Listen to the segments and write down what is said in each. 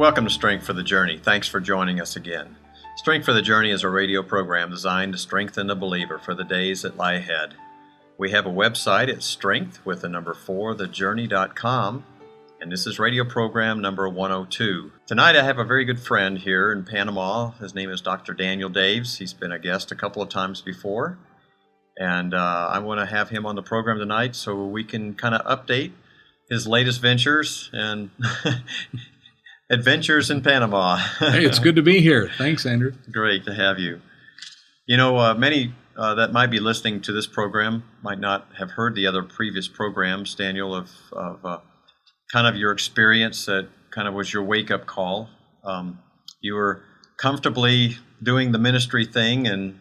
Welcome to Strength for the Journey. Thanks for joining us again. Strength for the Journey is a radio program designed to strengthen the believer for the days that lie ahead. We have a website at strength4thejourney.com, and this is radio program number 102. Tonight I have a very good friend here in Panama. His name is Dr. Daniel Daves. He's been a guest a couple of times before, and I want to have him on the program tonight so we can kind of update his latest ventures and adventures in Panama. Hey, it's good to be here. Thanks, Andrew. Great to have you. You know, many that might be listening to this program might not have heard the other previous programs, Daniel, of kind of your experience that kind of was your wake-up call. You were comfortably doing the ministry thing, and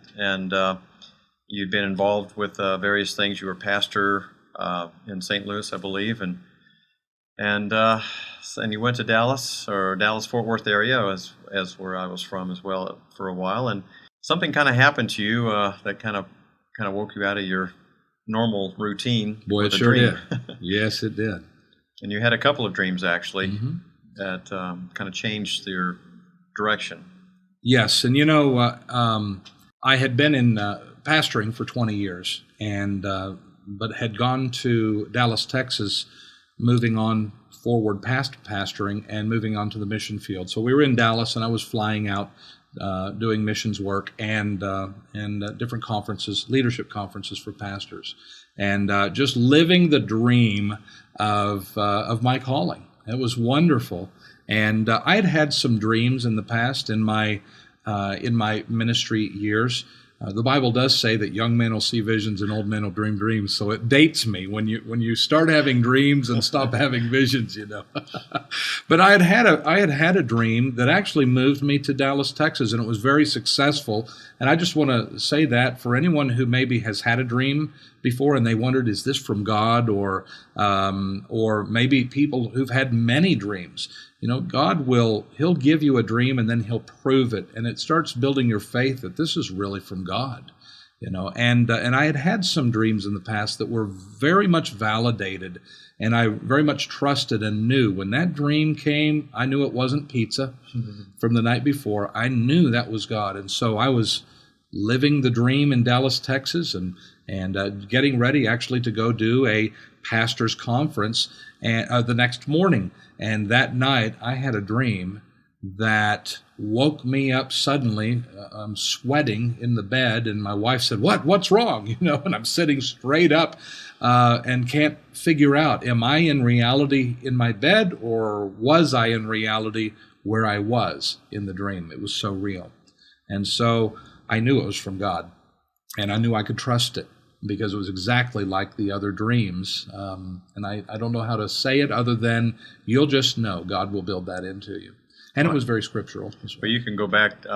you'd been involved with various things. You were pastor in St. Louis, I believe, and you went to Dallas or Dallas-Fort Worth area, as where I was from as well for a while, and something kind of happened to you that kind of woke you out of your normal routine. Boy, it sure did. Yes, it did. And you had a couple of dreams actually that kind of changed your direction. Yes, and you know, I had been in pastoring for 20 years, and but had gone to Dallas, Texas, moving on forward past pastoring and moving on to the mission field. So we were in Dallas, and I was flying out doing missions work and different conferences, leadership conferences for pastors, and just living the dream of my calling. It was wonderful, and I had had some dreams in the past in my ministry years. The Bible does say that young men will see visions and old men will dream dreams. So it dates me when you start having dreams and stop having visions, you know. But I had had a dream that actually moved me to Dallas, Texas, and it was very successful. And I just want to say that for anyone who maybe has had a dream before and they wondered, is this from God, or maybe people who've had many dreams. You know, God He'll give you a dream and then He'll prove it, and it starts building your faith that this is really from God. You know, and I had had some dreams in the past that were very much validated, and I very much trusted and knew when that dream came, I knew it wasn't pizza from the night before. I knew that was God, and so I was living the dream in Dallas, Texas, and getting ready actually to go do a pastor's conference the next morning. And that night, I had a dream that woke me up suddenly. I'm sweating in the bed, and my wife said, "What's wrong?" You know, and I'm sitting straight up and can't figure out, am I in reality in my bed, or was I in reality where I was in the dream? It was so real. And so I knew it was from God, and I knew I could trust it, because it was exactly like the other dreams. And I don't know how to say it other than you'll just know God will build that into you. And it was very scriptural as well. But you can go back,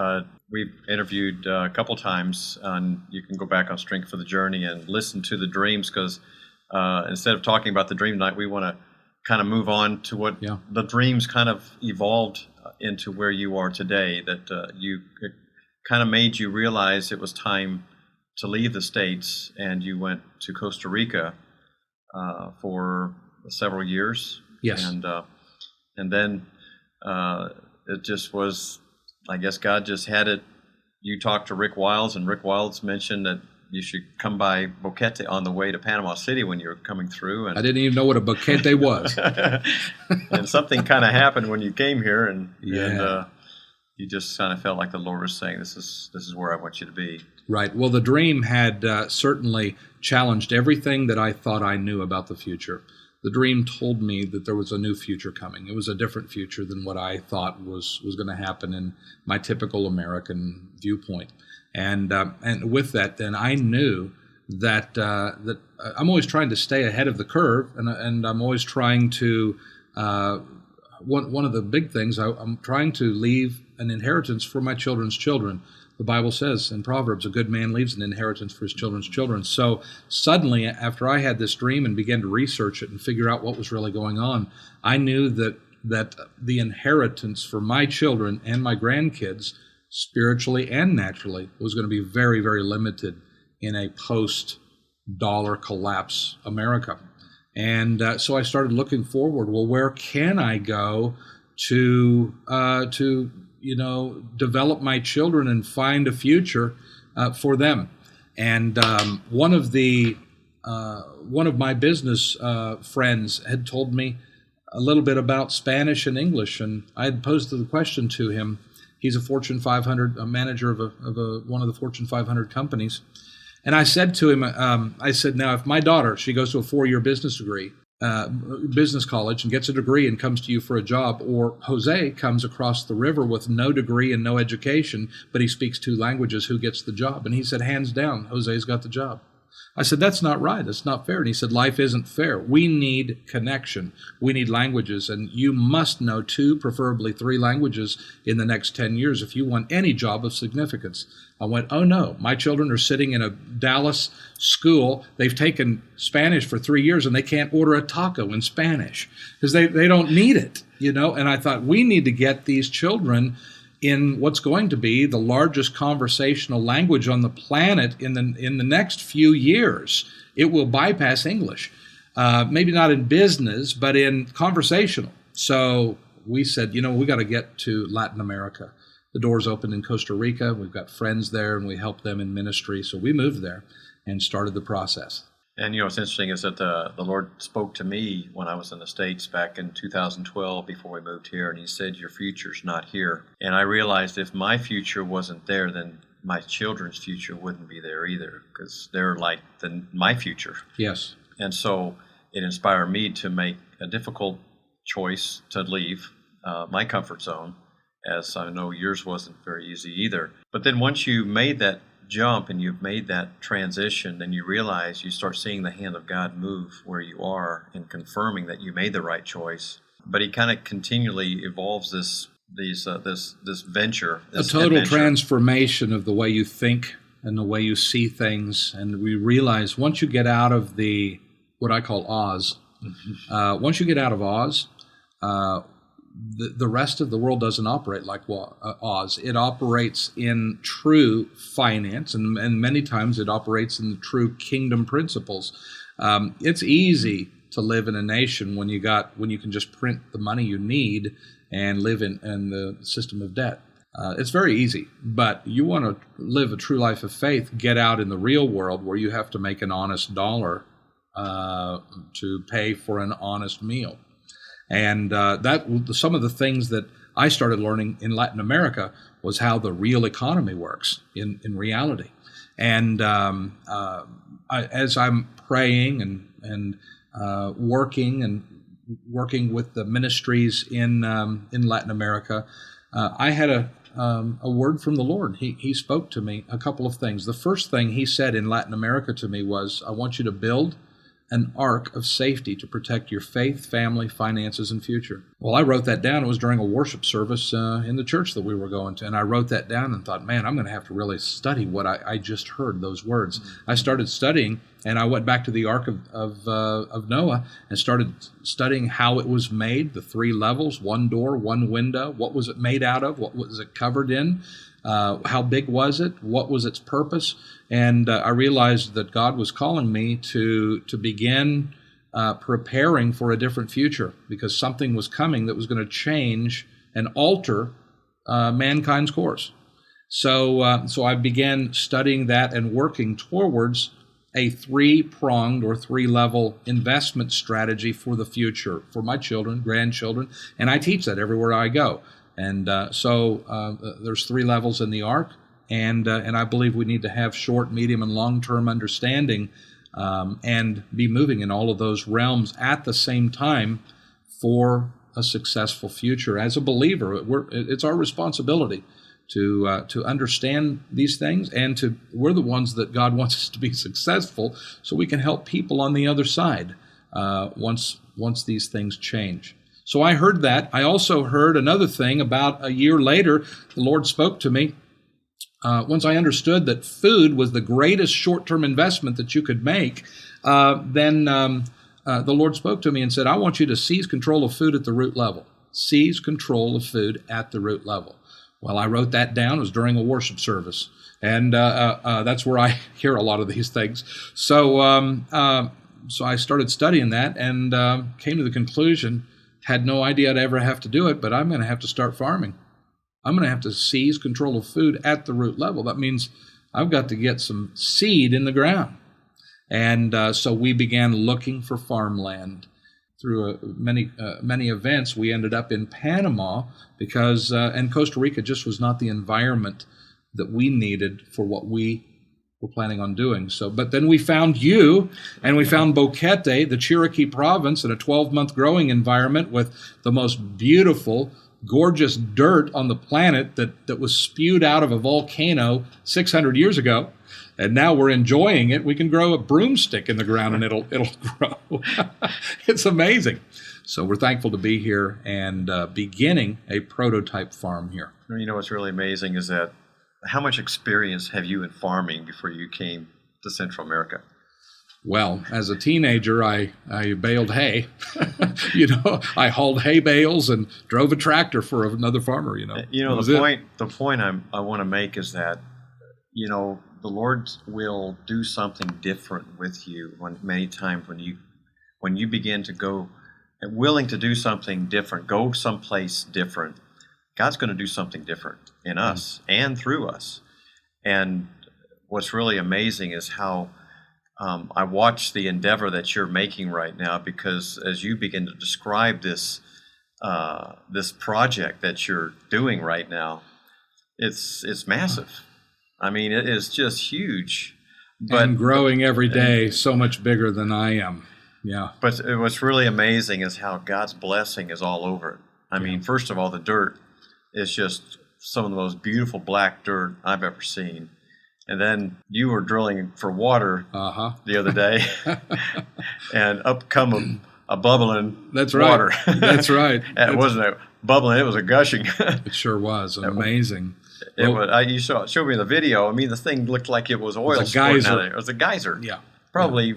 we've interviewed a couple times, and you can go back on Strength for the Journey and listen to the dreams, because instead of talking about the dream night, we want to kind of move on to what the dreams kind of evolved into where you are today, that it kind of made you realize it was time to leave the States, and you went to Costa Rica for several years. Yes. And then it just was, I guess God just had it. You talked to Rick Wiles, and Rick Wiles mentioned that you should come by Boquete on the way to Panama City when you were coming through. And I didn't even know what a Boquete was. And something kind of happened when you came here, and you just kind of felt like the Lord was saying, this is where I want you to be. Right. Well, the dream had certainly challenged everything that I thought I knew about the future. The dream told me that there was a new future coming. It was a different future than what I thought was going to happen in my typical American viewpoint. And with that, then I knew that I'm always trying to stay ahead of the curve, and I'm always trying to. One of the big things, I'm trying to leave an inheritance for my children's children. The Bible says in Proverbs, a good man leaves an inheritance for his children's children. So suddenly, after I had this dream and began to research it and figure out what was really going on, I knew that the inheritance for my children and my grandkids, spiritually and naturally, was going to be very, very limited in a post-dollar collapse America. And so I started looking forward. Well, where can I go to develop my children and find a future for them. And one of my business friends had told me a little bit about Spanish and English, and I had posed the question to him. He's a Fortune 500, a manager of one of the Fortune 500 companies. And I said to him, I said, now, if my daughter, she goes to a 4-year business college and gets a degree and comes to you for a job, or Jose comes across the river with no degree and no education, but he speaks 2 languages, who gets the job? And he said, hands down, Jose's got the job. I said, that's not right. That's not fair. And he said, life isn't fair. We need connection. We need languages. And you must know 2, preferably 3 languages in the next 10 years if you want any job of significance. I went, oh no, my children are sitting in a Dallas school. They've taken Spanish for 3 years and they can't order a taco in Spanish because they don't need it, And I thought, we need to get these children in what's going to be the largest conversational language on the planet in the next few years. It will bypass English, maybe not in business, but in conversational. So we said, we got to get to Latin America. The doors opened in Costa Rica. We've got friends there, and we help them in ministry. So we moved there and started the process. And what's interesting is that the Lord spoke to me when I was in the States back in 2012 before we moved here, and he said, your future's not here. And I realized if my future wasn't there, then my children's future wouldn't be there either, because they're like my future. Yes. And so it inspired me to make a difficult choice to leave my comfort zone, as I know yours wasn't very easy either. But then once you made that jump and you've made that transition, then you realize, you start seeing the hand of God move where you are and confirming that you made the right choice. But he kind of continually evolves this venture. A total transformation of the way you think and the way you see things. And we realize once you get out of what I call Oz, once you get out of Oz, the rest of the world doesn't operate like Oz. It operates in true finance, and many times it operates in the true kingdom principles. It's easy to live in a nation when you can just print the money you need and live in the system of debt. It's very easy, but you want to live a true life of faith, get out in the real world where you have to make an honest dollar to pay for an honest meal. And some of the things that I started learning in Latin America was how the real economy works in reality. And as I'm praying and working with the ministries in Latin America, I had a word from the Lord. He spoke to me a couple of things. The first thing he said in Latin America to me was, I want you to build an ark of safety to protect your faith, family, finances, and future. Well, I wrote that down. It was during a worship service in the church that we were going to, and I wrote that down and thought, man, I'm going to have to really study what I just heard, those words. Mm-hmm. I started studying, and I went back to the Ark of Noah and started studying how it was made, the 3 levels, 1 door, 1 window. What was it made out of? What was it covered in? How big was it? What was its purpose? And I realized that God was calling me to begin preparing for a different future, because something was coming that was going to change and alter mankind's course. So I began studying that and working towards a 3-pronged or 3-level investment strategy for the future, for my children, grandchildren, and I teach that everywhere I go. And so there's 3 levels in the ark, and I believe we need to have short, medium, and long-term understanding and be moving in all of those realms at the same time for a successful future. As a believer, it's our responsibility to understand these things, and we're the ones that God wants us to be successful, so we can help people on the other side once these things change. So I heard that. I also heard another thing about a year later. The Lord spoke to me. Once I understood that food was the greatest short-term investment that you could make, then the Lord spoke to me and said, I want you to seize control of food at the root level. Seize control of food at the root level. Well, I wrote that down. It was during a worship service. And that's where I hear a lot of these things. So I started studying that and came to the conclusion had no idea I'd ever have to do it, but I'm going to have to start farming. I'm going to have to seize control of food at the root level. That means I've got to get some seed in the ground. And so we began looking for farmland. Through many events, we ended up in Panama because, and Costa Rica just was not the environment that we needed for what we were planning on doing. So, but then we found you, and we found Boquete, the Cherokee province, in a 12-month growing environment with the most beautiful, gorgeous dirt on the planet that was spewed out of a volcano 600 years ago. And now we're enjoying it. We can grow a broomstick in the ground and it'll grow. It's amazing. So we're thankful to be here and beginning a prototype farm here. You know what's really amazing is that how much experience have you in farming before you came to Central America? Well, as a teenager, I baled hay. I hauled hay bales and drove a tractor for another farmer. The point I want to make is that, the Lord will do something different with you many times when you begin to go willing to do something different, go someplace different. God's going to do something different in us and through us. And what's really amazing is how I watch the endeavor that you're making right now, because as you begin to describe this project that you're doing right now, it's massive. I mean, it is just huge. And growing every day, so much bigger than I am. Yeah. But what's really amazing is how God's blessing is all over it. I mean, first of all, the dirt is just some of the most beautiful black dirt I've ever seen. And then you were drilling for water the other day, and up come a bubbling water. That's right. And it wasn't a bubbling; it was a gushing. It sure was amazing. You showed me the video. I mean, the thing looked like it was oil. It was a geyser. It was a geyser. Yeah. Probably,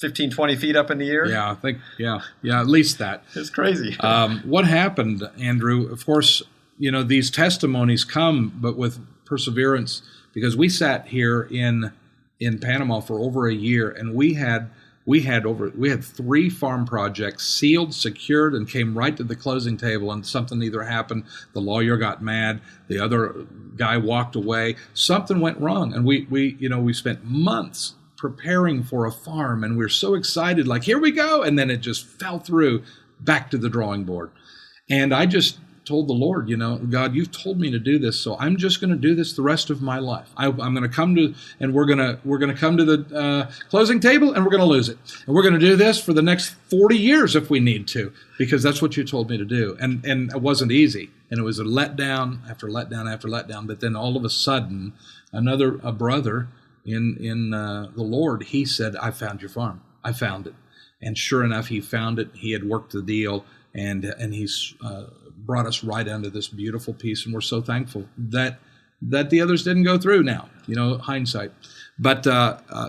15, 20 feet up in the air? Yeah, I think, at least that. It's crazy. What happened, Andrew, of course, these testimonies come, but with perseverance, because we sat here in Panama for over a year, and we had 3 farm projects sealed, secured, and came right to the closing table, and something either happened, the lawyer got mad, the other guy walked away, something went wrong, and we spent months preparing for a farm, and we're so excited, like, here we go, and then it just fell through, back to the drawing board. And I just told the Lord, God, you've told me to do this, so I'm just going to do this the rest of my life. I'm going to come to, and we're going to come to the closing table, and we're going to lose it. And we're going to do this for the next 40 years if we need to, because that's what you told me to do. And it wasn't easy, and it was a letdown after letdown after letdown. But then all of a sudden, a brother in the Lord, he said, I found your farm. I found it. And sure enough, he found it. He had worked the deal, and he's brought us right into this beautiful piece, and we're so thankful that the others didn't go through now, hindsight. But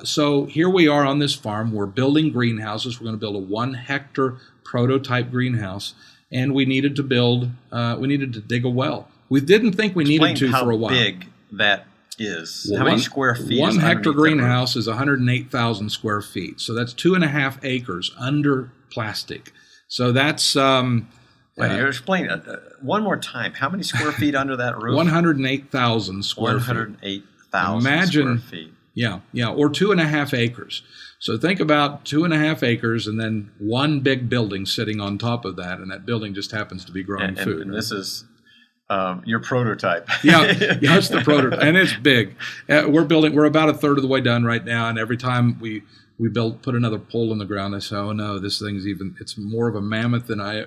so here we are on this farm. We're building greenhouses. We're going to build a 1-hectare prototype greenhouse, and we needed to dig a well. We didn't think we needed to for a while. How big that is? Well, how many square feet? 1 hectare greenhouse is 108,000 square feet. So that's 2.5 acres under plastic. So that's explain one more time. How many square feet under that roof? 108,000 square feet. 108,000 square feet. Yeah, or 2.5 acres. So think about 2.5 acres and then one big building sitting on top of that, and that building just happens to be growing food. And this is your prototype. Yeah, it's the prototype, and it's big. We're about a third of the way done right now, and every time we put another pole in the ground, I say, oh no, this thing's it's more of a mammoth than I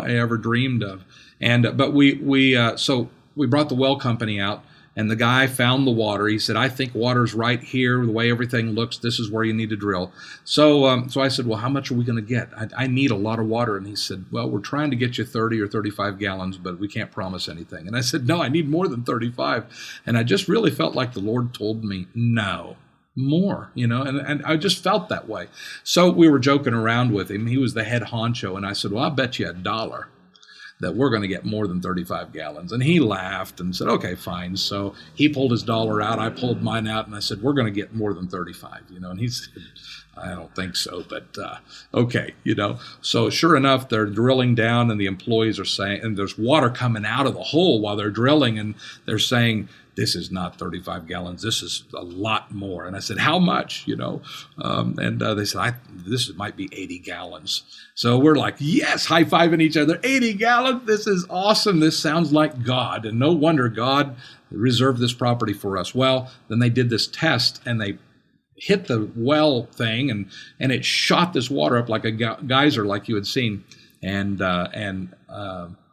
ever dreamed of. But so we brought the well company out, and the guy found the water. He said, I think water's right here. The way everything looks, this is where you need to drill. So I said, well, how much are we going to get? I need a lot of water. And he said, well, we're trying to get you 30 or 35 gallons, but we can't promise anything. And I said, no, I need more than 35. And I just really felt like the Lord told me, no, more, and I just felt that way. So we were joking around with him. He was the head honcho. And I said, well, I'll bet you $1 that we're going to get more than 35 gallons. And he laughed and said, okay, fine. So he pulled his dollar out. I pulled mine out, and I said, we're going to get more than 35, And he said, I don't think so, but okay, So sure enough, they're drilling down, and the employees are saying, and there's water coming out of the hole while they're drilling, and they're saying, this is not 35 gallons. This is a lot more. And I said, how much? And they said, this might be 80 gallons. So we're like, yes, high-fiving each other. 80 gallons. This is awesome. This sounds like God. And no wonder God reserved this property for us. Well, then they did this test, and they hit the well thing, and it shot this water up like a geyser, like you had seen. And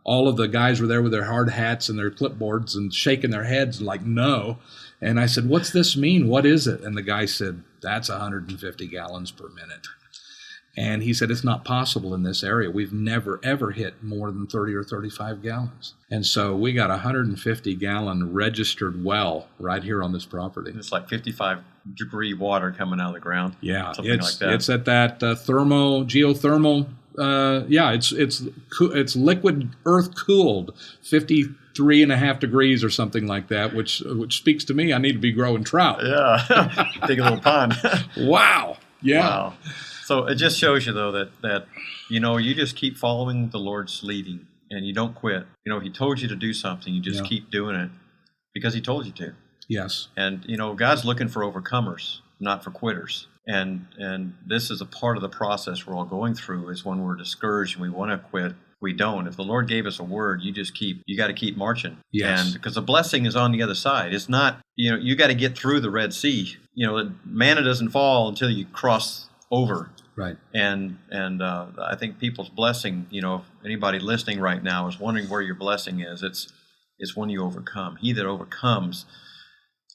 all of the guys were there with their hard hats and their clipboards and shaking their heads like, no. And I said, what's this mean? What is it? And the guy said, that's 150 gallons per minute. And he said, it's not possible in this area. We've never, ever hit more than 30 or 35 gallons. And so we got a 150-gallon registered well right here on this property. It's like 55-degree water coming out of the ground. Yeah, something like that. It's at that geothermal. It's liquid earth cooled, 53.5 degrees or something like that, which speaks to me. I need to be growing trout. Yeah, dig a little pond. Wow. Yeah. Wow. So it just shows you though that you just keep following the Lord's leading and you don't quit. He told you to do something, you just keep doing it because He told you to. Yes. And God's looking for overcomers, not for quitters. And this is a part of the process we're all going through, is when we're discouraged and we want to quit, we don't. If the Lord gave us a word, you got to keep marching. Yes. And because the blessing is on the other side. It's not, you got to get through the Red Sea. Manna doesn't fall until you cross over. Right. And I think people's blessing, if anybody listening right now is wondering where your blessing is, it's when you overcome. He that overcomes,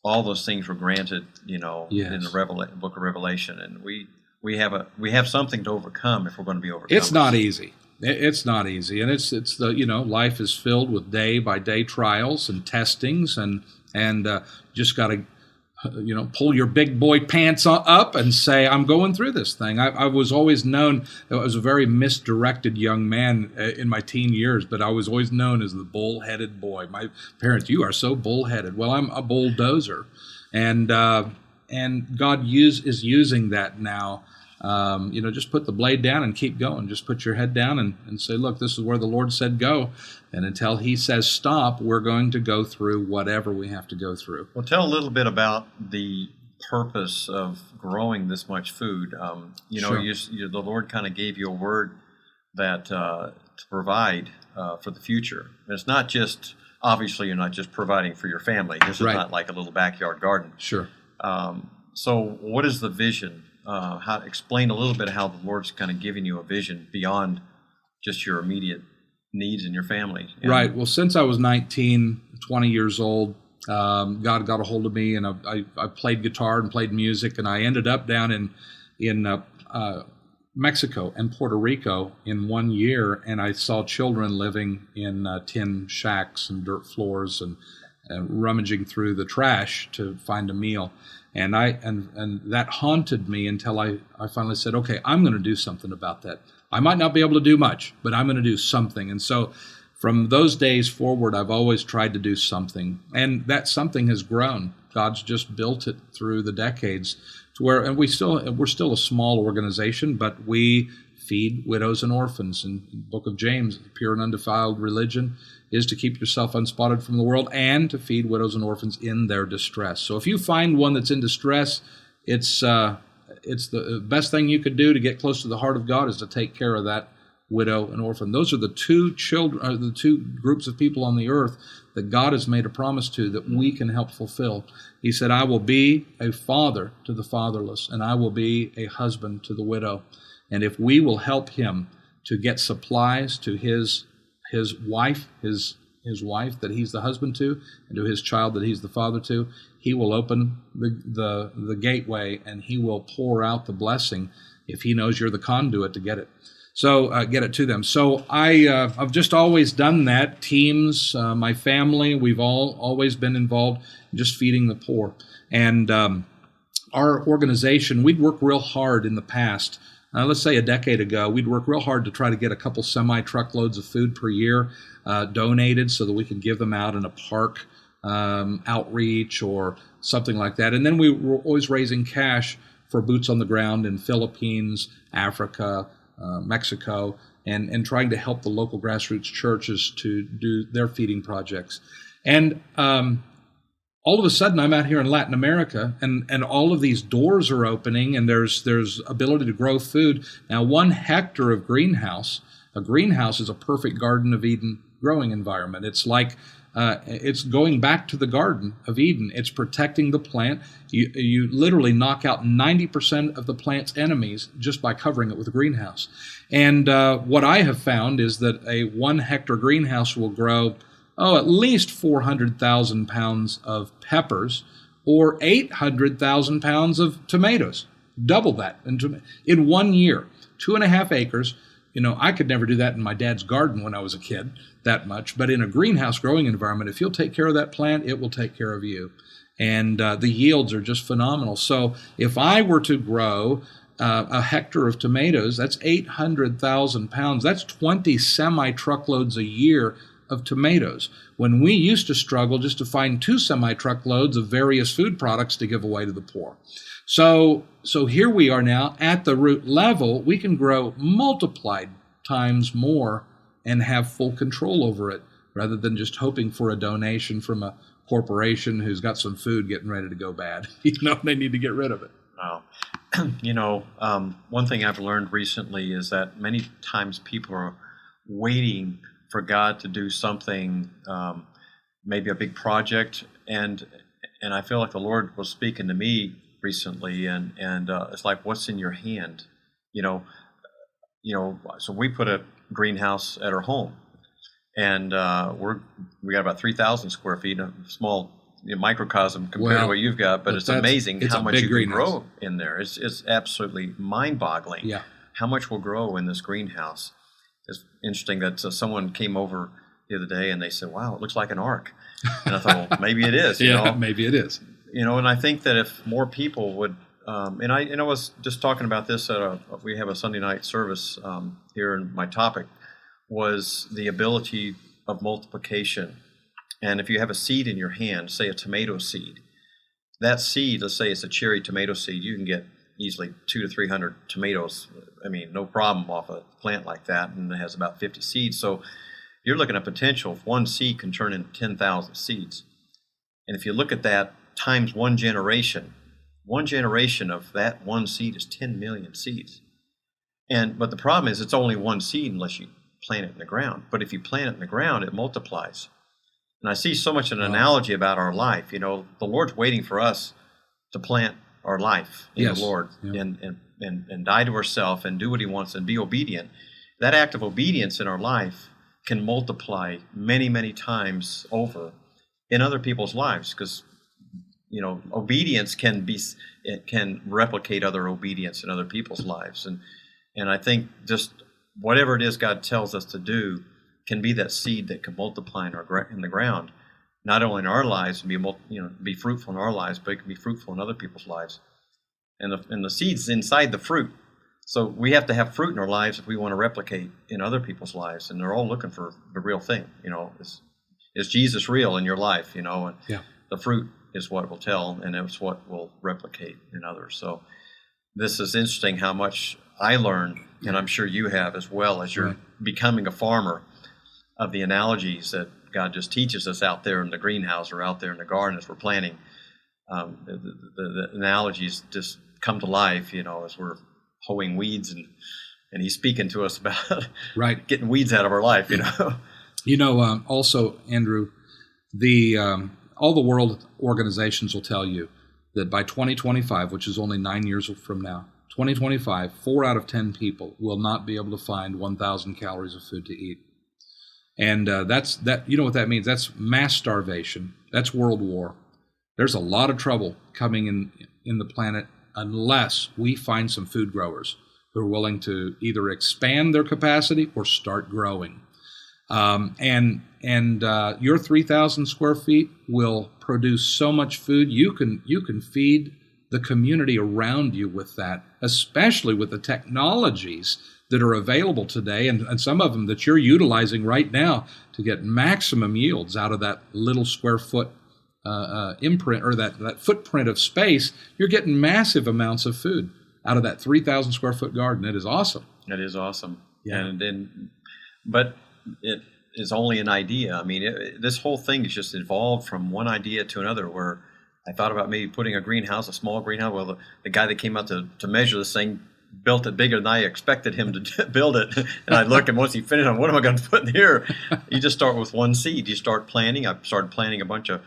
all those things were granted, in the book of Revelation, and we have something to overcome if we're going to be overcome. It's not easy. It's not easy, and it's the life is filled with day by day trials and testings, and just got to pull your big boy pants up and say, I'm going through this thing. I was always known, I was a very misdirected young man in my teen years, but I was always known as the bull-headed boy. My parents, you are so bull-headed. Well, I'm a bulldozer. And God is using that now. Just put the blade down and keep going. Just put your head down and say, look, this is where the Lord said go. And until He says stop, we're going to go through whatever we have to go through. Well, tell a little bit about the purpose of growing this much food. Sure. The Lord kind of gave you a word that to provide for the future. And it's not just, obviously, you're not just providing for your family. This is not like a little backyard garden. Sure. So what is the vision? Explain a little bit how the Lord's kind of giving you a vision beyond just your immediate needs in your family. Right. Well, since I was 19, 20 years old, God got a hold of me, and I played guitar and played music, and I ended up down in Mexico and Puerto Rico in 1 year, and I saw children living in tin shacks and dirt floors and rummaging through the trash to find a meal. And that haunted me until I finally said, okay, I'm going to do something about that. I might not be able to do much, but I'm going to do something. And so from those days forward, I've always tried to do something. And that something has grown. God's just built it through the decades to where, and we're still a small organization, but we feed widows and orphans. In the book of James, pure and undefiled religion is to keep yourself unspotted from the world and to feed widows and orphans in their distress. So if you find one that's in distress, it's the best thing you could do to get close to the heart of God is to take care of that widow and orphan. Those are the two groups of people on the earth that God has made a promise to that we can help fulfill. He said, I will be a father to the fatherless, and I will be a husband to the widow. And if we will help him to get supplies to his wife, his wife that he's the husband to, and to his child that he's the father to, he will open the gateway, and he will pour out the blessing if he knows you're the conduit to get it. So get it to them. So I've just always done that. Teams, my family, we've always been involved in just feeding the poor. And our organization, we'd work real hard in the past. Let's say a decade ago, we'd work real hard to try to get a couple semi-truckloads of food per year donated so that we could give them out in a park outreach or something like that. And then we were always raising cash for boots on the ground in Philippines, Africa, Mexico, and trying to help the local grassroots churches to do their feeding projects. And all of a sudden, I'm out here in Latin America, and all of these doors are opening, and there's ability to grow food. Now, 1 hectare of greenhouse, a greenhouse is a perfect Garden of Eden growing environment. It's like it's going back to the Garden of Eden. It's protecting the plant. You literally knock out 90% of the plant's enemies just by covering it with a greenhouse. And what I have found is that a 1 hectare greenhouse will grow at least 400,000 pounds of peppers or 800,000 pounds of tomatoes. Double that in 1 year. 2.5 acres. I could never do that in my dad's garden when I was a kid, that much. But in a greenhouse growing environment, if you'll take care of that plant, it will take care of you. And the yields are just phenomenal. So if I were to grow a hectare of tomatoes, that's 800,000 pounds. That's 20 semi-truckloads a year of tomatoes, when we used to struggle just to find 2 semi-truckloads of various food products to give away to the poor. So here we are now at the root level. We can grow multiplied times more and have full control over it, rather than just hoping for a donation from a corporation who's got some food getting ready to go bad. They need to get rid of it. Wow. One thing I've learned recently is that many times people are waiting for God to do something, maybe a big project, and I feel like the Lord was speaking to me recently, and it's like, what's in your hand? So we put a greenhouse at our home, and we got about 3,000 square feet, a small microcosm compared to what you've got, but it's amazing how much you can grow in there. It's absolutely mind-boggling how much will grow in this greenhouse. It's interesting that someone came over the other day and they said, "Wow, it looks like an ark." And I thought, well, maybe it is. Maybe it is. And I think that if more people would, and I was just talking about this we have a Sunday night service here, and my topic was the ability of multiplication. And if you have a seed in your hand, say a tomato seed, that seed, let's say it's a cherry tomato seed, you can get easily 200 to 300 tomatoes. No problem off a plant like that, and it has about 50 seeds. So you're looking at potential. If 1 seed can turn into 10,000 seeds. And if you look at that times 1 generation of that 1 seed is 10 million seeds. But the problem is it's only 1 seed unless you plant it in the ground. But if you plant it in the ground, it multiplies. And I see so much an analogy about our life. The Lord's waiting for us to plant our life in the Lord and die to ourselves and do what He wants and be obedient. That act of obedience in our life can multiply many, many times over in other people's lives, because obedience can replicate other obedience in other people's lives, and I think just whatever it is God tells us to do can be that seed that can multiply in the ground, not only in our lives and be fruitful in our lives, but it can be fruitful in other people's lives. And the seed's inside the fruit. So we have to have fruit in our lives if we want to replicate in other people's lives. And they're all looking for the real thing. Is Jesus real in your life? And the fruit is what will tell, and it's what will replicate in others. So this is interesting how much I learned, and I'm sure you have as well, as you're becoming a farmer, of the analogies that God just teaches us out there in the greenhouse or out there in the garden as we're planting. The analogies just come to life, as we're hoeing weeds, and He's speaking to us about getting weeds out of our life, Also, Andrew, all the world organizations will tell you that by 2025, which is only 9 years from now, 2025, 4 out of 10 people will not be able to find 1,000 calories of food to eat. And that's that. You know what that means? That's mass starvation. That's world war. There's a lot of trouble coming in the planet unless we find some food growers who are willing to either expand their capacity or start growing. And your 3,000 square feet will produce so much food. You can feed the community around you with that, especially with the technologies that are available today, and some of them that you're utilizing right now to get maximum yields out of that little square foot imprint or that footprint of space, you're getting massive amounts of food out of that 3,000 square foot garden. It is awesome. It is awesome. Yeah. But it is only an idea. I mean, this whole thing has just evolved from one idea to another, where I thought about maybe putting a small greenhouse. Well, the guy that came out to measure this thing built it bigger than I expected him to build it. And I look, and once he finished, what am I going to put in here? You just start with one seed. You start planting. I started planting a bunch of,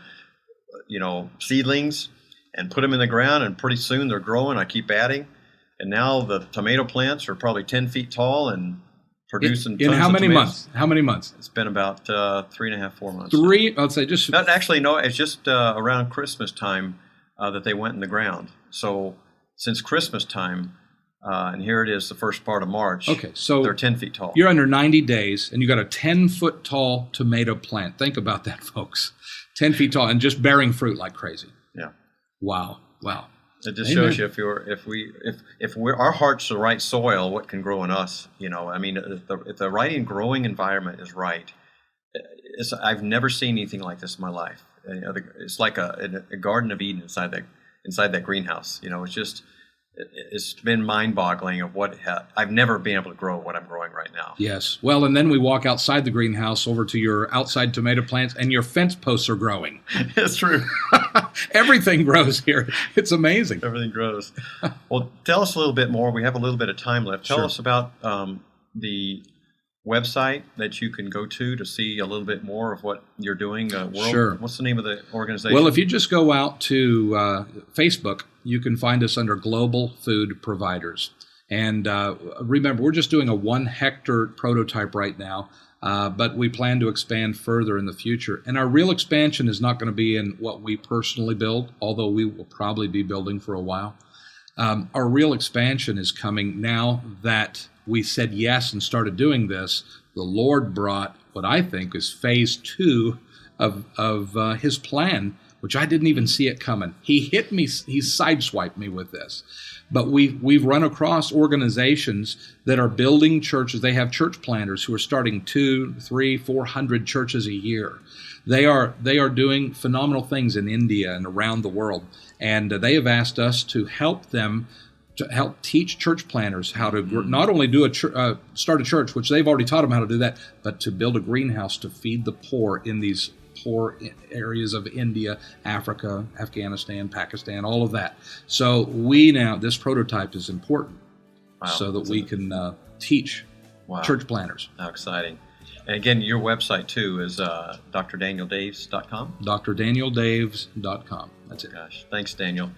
seedlings and put them in the ground, and pretty soon they're growing. I keep adding. And now the tomato plants are probably 10 feet tall and producing in tons how of many tomatoes. months? How many months? It's been about 3.5, 4 months. I'd say just... No, it's just around Christmas time that they went in the ground. So since Christmas time, and here it is, the first part of March. Okay, so they're 10 feet tall. You're under 90 days, and you got a 10-foot tall tomato plant. Think about that, folks. 10 feet tall and just bearing fruit like crazy. Yeah. Wow. It just shows you if our heart's the right soil, what can grow in us. I mean, if the right and growing environment is right, I've never seen anything like this in my life. It's like a Garden of Eden inside that greenhouse. It's been mind-boggling of I've never been able to grow what I'm growing right now. Yes. Well, and then we walk outside the greenhouse over to your outside tomato plants, and your fence posts are growing. It's true. Everything grows here. It's amazing. Everything grows. Well, tell us a little bit more. We have a little bit of time left. Tell Sure. us about the website that you can go to see a little bit more of what you're doing. Sure. What's the name of the organization? Well, if you just go out to Facebook, you can find us under Global Food Providers. And remember, we're just doing a 1 hectare prototype right now, but we plan to expand further in the future. And our real expansion is not going to be in what we personally build, although we will probably be building for a while. Our real expansion is coming now that we said yes and started doing this. The Lord brought what I think is phase 2 of his plan, which I didn't even see it coming. He hit me, he sideswiped me with this. But we've run across organizations that are building churches. They have church planters who are starting 200, 300, 400 churches a year. They are doing phenomenal things in India and around the world. And they have asked us to help them, to help teach church planters how to not only start a church, which they've already taught them how to do that, but to build a greenhouse to feed the poor in these poor areas of India, Africa, Afghanistan, Pakistan, all of that. So this prototype is important so that we can teach church planters. How exciting. And again, your website too is drdanieldaves.com? drdanieldaves.com. That's it. Gosh, thanks, Daniel.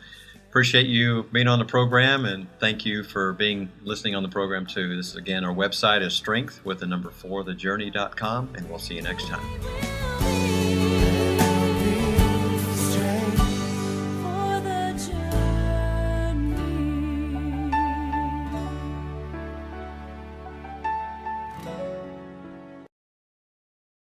Appreciate you being on the program, and thank you for listening on the program too. This is, again, our website is strength4thejourney.com, and we'll see you next time.